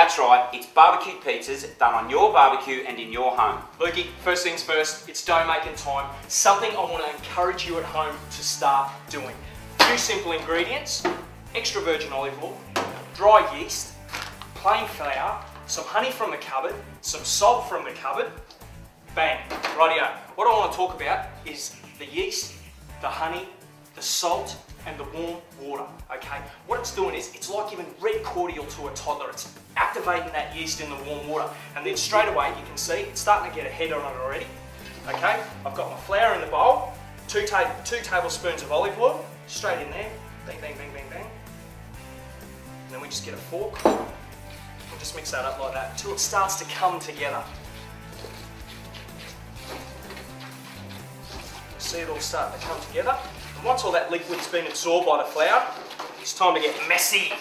That's right, it's barbecued pizzas done on your barbecue and in your home. Lukey, first things first, it's dough making time. Something I want to encourage you at home to start doing. Few simple ingredients: extra virgin olive oil, dry yeast, plain flour, some honey from the cupboard, some salt from the cupboard. Bang, rightio. What I want to talk about is the yeast, the honey, the salt, and the warm water, okay? What it's doing is, it's like giving red cordial to a toddler. It's activating that yeast in the warm water. And then straight away, you can see, it's starting to get a head on it already, okay? I've got my flour in the bowl, two tablespoons of olive oil, straight in there, bang, bang, bang, bang, bang. And then we just get a fork, and just mix that up like that, until it starts to come together. See it all start to come together. And once all that liquid's been absorbed by the flour, it's time to get messy.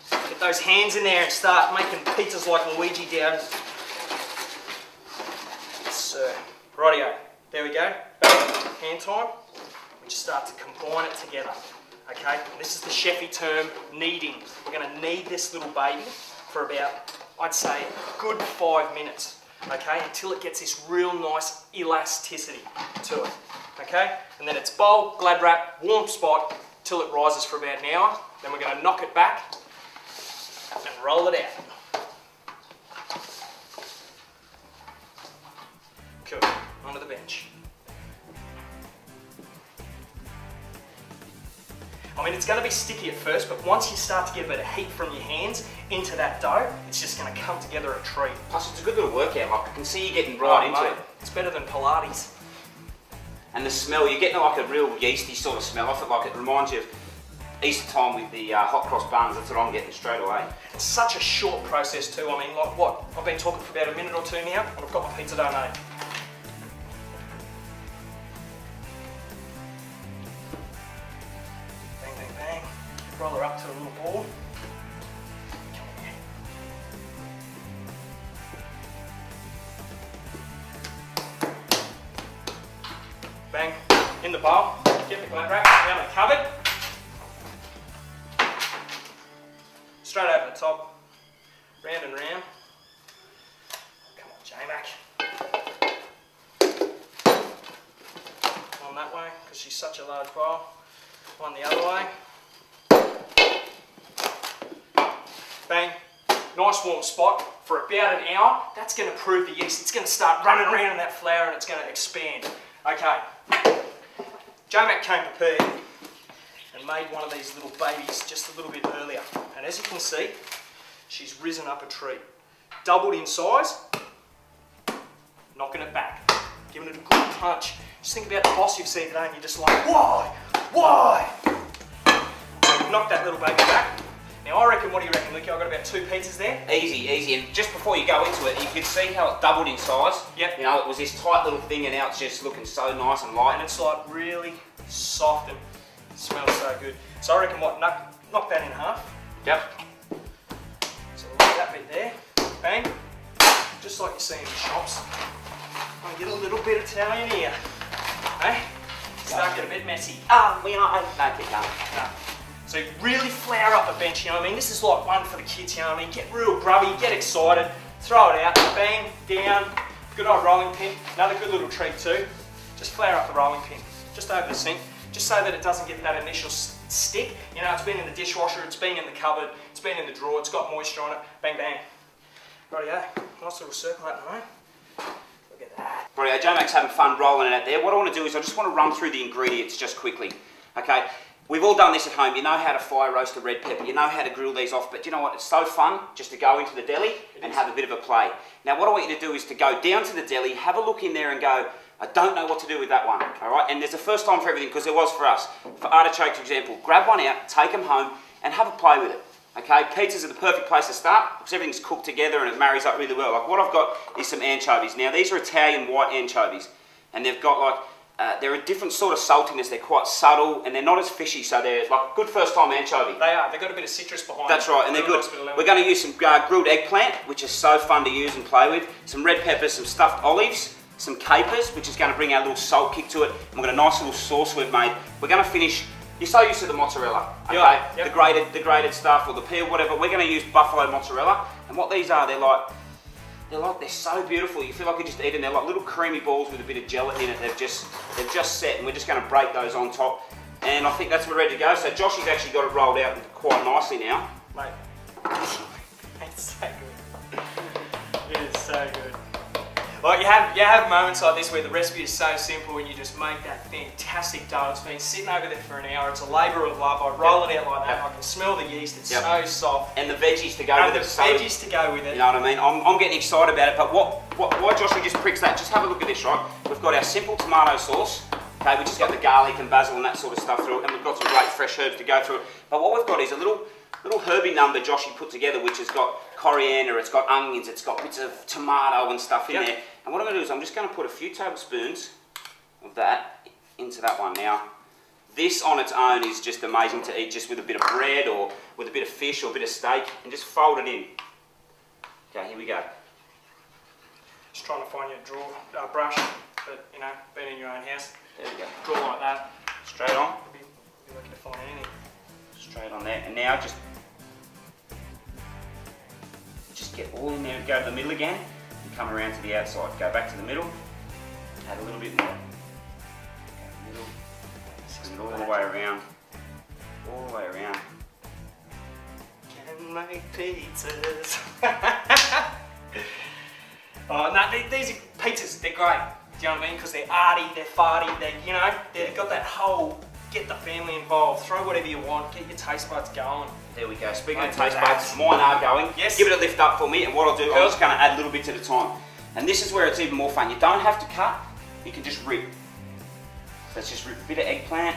Get those hands in there and start making pizzas like Luigi down. So, rightio, there we go. Hand time. We just start to combine it together. Okay, and this is the chefy term, kneading. We're going to knead this little baby for about, I'd say, a good 5 minutes. Okay, until it gets this real nice elasticity to it. Okay, and then it's bowl, glad wrap, warm spot till it rises for about an hour. Then we're going to knock it back and roll it out. Cool, onto the bench. I mean, it's going to be sticky at first, but once you start to get a bit of heat from your hands into that dough, it's just going to come together a treat. Plus, it's a good little workout. Like, I can see you getting right into it. It's better than Pilates. And the smell, you're getting like a real yeasty sort of smell off it. Like, it reminds you of Easter time with the hot cross buns. That's what I'm getting straight away. It's such a short process too. I mean, like what? I've been talking for about a minute or two now, and I've got my pizza dough made. Bang, bang, bang. Roll her up to a little ball. Come on here. Bang, in the bowl. Get the glad wrap around the cupboard. Straight over the top, round and round. Come on, J-Mac. One that way, because she's such a large bowl. One the other way. Bang. Nice warm spot for about an hour. That's going to prove the yeast. It's going to start running around in that flour and it's going to expand. Okay. J-Mac came prepared and made one of these little babies just a little bit earlier. And as you can see, she's risen up a treat. Doubled in size, knocking it back, giving it a good punch. Just think about the boss you've seen today and you're just like, why? Why? Knock that little baby back. Now I reckon, what do you reckon, Luke? I've got about 2 pizzas there. Easy, easy. And just before you go into it, you can see how it doubled in size. Yep. You know, it was this tight little thing and now it's just looking so nice and light. And it's like really soft and smells so good. So I reckon what, knock that in half. Yep. So we'll get that bit there. Bang. Just like you see in the shops. I get a little bit Italian here. Hey? Start getting a bit messy. We are. No, keep going. No. So really flour up the bench, you know what I mean? This is like one for the kids, you know what I mean? Get real grubby, get excited, throw it out, bang, down. Good old rolling pin. Another good little treat too. Just flour up the rolling pin, just over the sink, just so that it doesn't get that initial stick. You know, it's been in the dishwasher, it's been in the cupboard, it's been in the drawer, it's got moisture on it. Bang, bang. Rightio, nice little circle out in the room. Look at that. Rightio, J-Mac's having fun rolling it out there. What I want to do is I just want to run through the ingredients just quickly. Okay, we've all done this at home. You know how to fire roast a red pepper, you know how to grill these off, but you know what, it's so fun just to go into the deli and have a bit of a play. Now what I want you to do is to go down to the deli, have a look in there and go, I don't know what to do with that one, all right? And there's a first time for everything, because there was for us. For artichokes, for example, grab one out, take them home, and have a play with it, okay? Pizzas are the perfect place to start, because everything's cooked together and it marries up really well. Like what I've got is some anchovies. Now these are Italian white anchovies, and they've got like, they're a different sort of saltiness. They're quite subtle, and they're not as fishy, so they're like good first time anchovy. They are, they've got a bit of citrus behind them. That's right, and they're good. We're going to use some grilled eggplant, which is so fun to use and play with, some red peppers, some stuffed olives, some capers, which is going to bring our little salt kick to it, and we've got a nice little sauce we've made. We're going to finish you're so used to the mozzarella, okay? Yeah, yep. The grated stuff or the peel, whatever. We're going to use buffalo mozzarella, and what these are, they're so beautiful. You feel like you're just eating. They're like little creamy balls with a bit of gelatin in it. They've just set, and we're just going to break those on top. And I think that's we're ready to go. So Joshy's actually got it rolled out quite nicely now. Mate, it's so good. It is so good. Like you have moments like this where the recipe is so simple and you just make that fantastic dough. It's been sitting over there for an hour. It's a labour of love. I roll it out like that. I can smell the yeast. It's so soft. And the veggies to go with it. Veggies to go with it. You know what I mean? I'm getting excited about it. But why Joshua just pricks that? Just have a look at this, right? We've got our simple tomato sauce. Okay, we just got the garlic and basil and that sort of stuff through it, and we've got some great fresh herbs to go through it. But what we've got is a little herby number Joshy put together, which has got coriander, it's got onions, it's got bits of tomato and stuff in there. And what I'm going to do is I'm just going to put a few tablespoons of that into that one. Now, this on its own is just amazing to eat just with a bit of bread or with a bit of fish or a bit of steak, and just fold it in. Okay, here we go. Just trying to find your draw brush, but you know, being in your own house. There we go. Draw like that. Straight on. You'll be lucky to find anything. Straight on there. And now just get all in there. Go to the middle again and come around to the outside. Go back to the middle. Add a little bit more. Go middle. And all the way around. All the way around. Can make pizzas. Oh, no, these pizzas, they're great. Do you know what I mean? Because they're arty, they're farty, they've got that whole, get the family involved, throw whatever you want, get your taste buds going. There we go. Speaking of taste buds, mine are going. Yes. Give it a lift up for me, and what I'll do, I'm just going to add little bits at a time. And this is where it's even more fun. You don't have to cut, you can just rip. Let's just rip a bit of eggplant,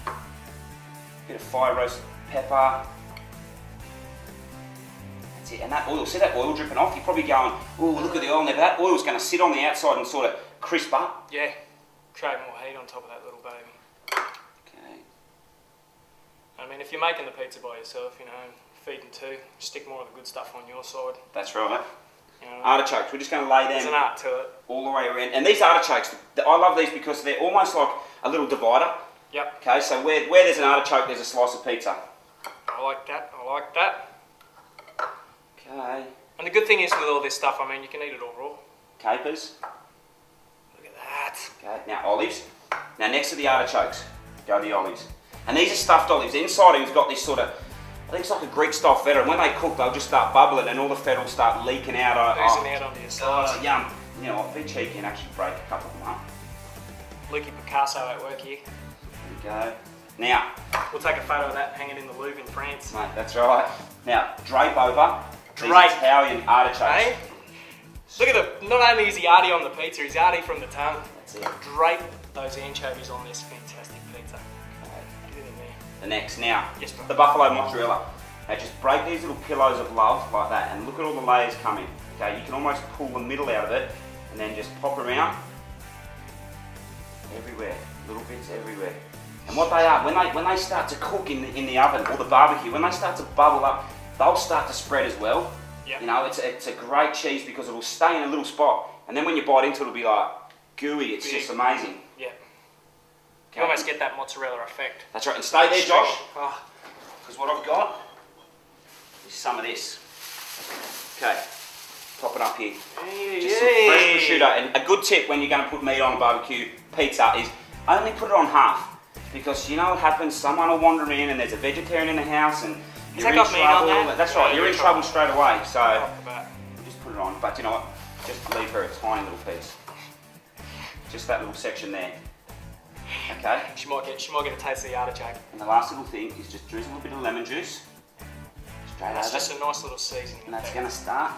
a bit of fire roast pepper. That's it. And that oil, see that oil dripping off? You're probably going, oh, look at the oil there. But that oil's going to sit on the outside and sort of crisp up. Yeah, create more heat on top of that little baby. Okay. I mean, if you're making the pizza by yourself, you know, feeding two, stick more of the good stuff on your side. That's right. You know, artichokes, we're just going to lay them. There's an art to it. All the way around. And these artichokes, I love these because they're almost like a little divider. Yep. Okay, so where there's an artichoke, there's a slice of pizza. I like that, I like that. Okay. And the good thing is with all this stuff, I mean, you can eat it all raw. Capers. Look at that. Okay, now olives. Now next to the artichokes, go the olives. And these are stuffed olives. Inside we've got this sort of, I think it's like a Greek style feta, and when they cook they'll just start bubbling and all the feta will start leaking out. Oozing out onto your slice. Yum. You know what, be cheeky and actually break a couple of them up. Lucky Picasso at work here. There we go. Now, we'll take a photo of that and hang it in the Louvre in France. Mate, that's right. Now, drape over these Drape. Italian artichokes. Hey? Look at the, not only is he arty on the pizza, he's arty from the tongue. That's it. Drape those anchovies on this fantastic pizza. Get it in there. The next, now, Yes, bro. the buffalo mozzarella. Now just break these little pillows of love like that and look at all the layers coming. Okay, you can almost pull the middle out of it and then just pop around. Everywhere, little bits everywhere. And what they are, when they start to cook in the oven or the barbecue, when they start to bubble up, they'll start to spread as well. Yep. You know, it's a great cheese because it'll stay in a little spot, and then when you bite into it, it'll be like gooey. It's just amazing. Yeah. You almost get that mozzarella effect. That's right. And stay there, Josh, Oh. because what I've got is some of this. Okay, pop it up here. Just some fresh prosciutto. And a good tip when you're going to put meat on a barbecue pizza is only put it on half. Because you know what happens, someone will wander in and there's a vegetarian in the house and you're in trouble. That's right, you're in trouble straight away. So just put it on. But you know what? Just leave her a tiny little piece. Just that little section there. Okay. She might get a taste of the artichoke. And the last little thing is just drizzle a bit of lemon juice. Straight over. That's just a nice little seasoning. And that's going to start.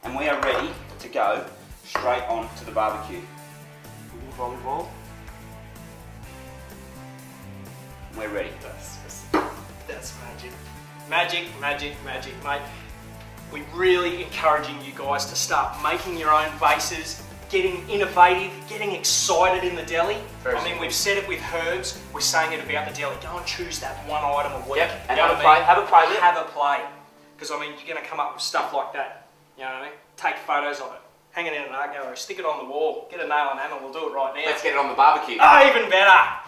And we are ready to go straight on to the barbecue. A little olive oil. We're ready. That's magic. Magic, magic, magic, mate. We're really encouraging you guys to start making your own bases, getting innovative, getting excited in the deli. I mean, we've said it with herbs, we're saying it about the deli. Go and choose that one item a week. Yep, and you know have a play with it. Have a play. Because, I mean, you're going to come up with stuff like that. You know what I mean? Take photos of it. Hang it in an art gallery, stick it on the wall, get a nail and hammer, we'll do it right now. Let's get it on the barbecue. Oh, even better.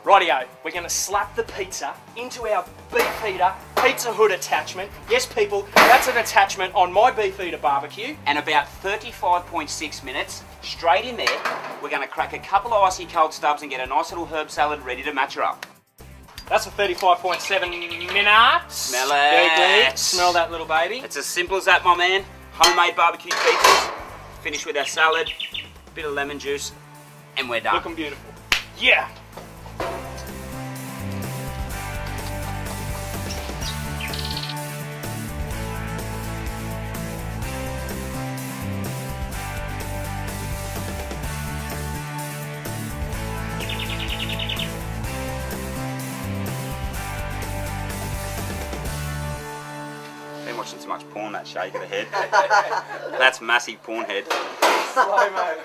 Rightio, we're going to slap the pizza into our Beefeater Pizza Hood attachment. Yes, people, that's an attachment on my Beefeater barbecue. And about 35.6 minutes, straight in there, we're going to crack a couple of icy cold stubs and get a nice little herb salad ready to match her up. That's for 35.7 minutes. Smell Very it. good. Smell that little baby. It's as simple as that, my man. Homemade barbecue pizzas. Finish with our salad, bit of lemon juice, and we're done. Looking beautiful. Yeah. Been watching too much porn, that shake of the head. That's massive porn head. Slow-mo.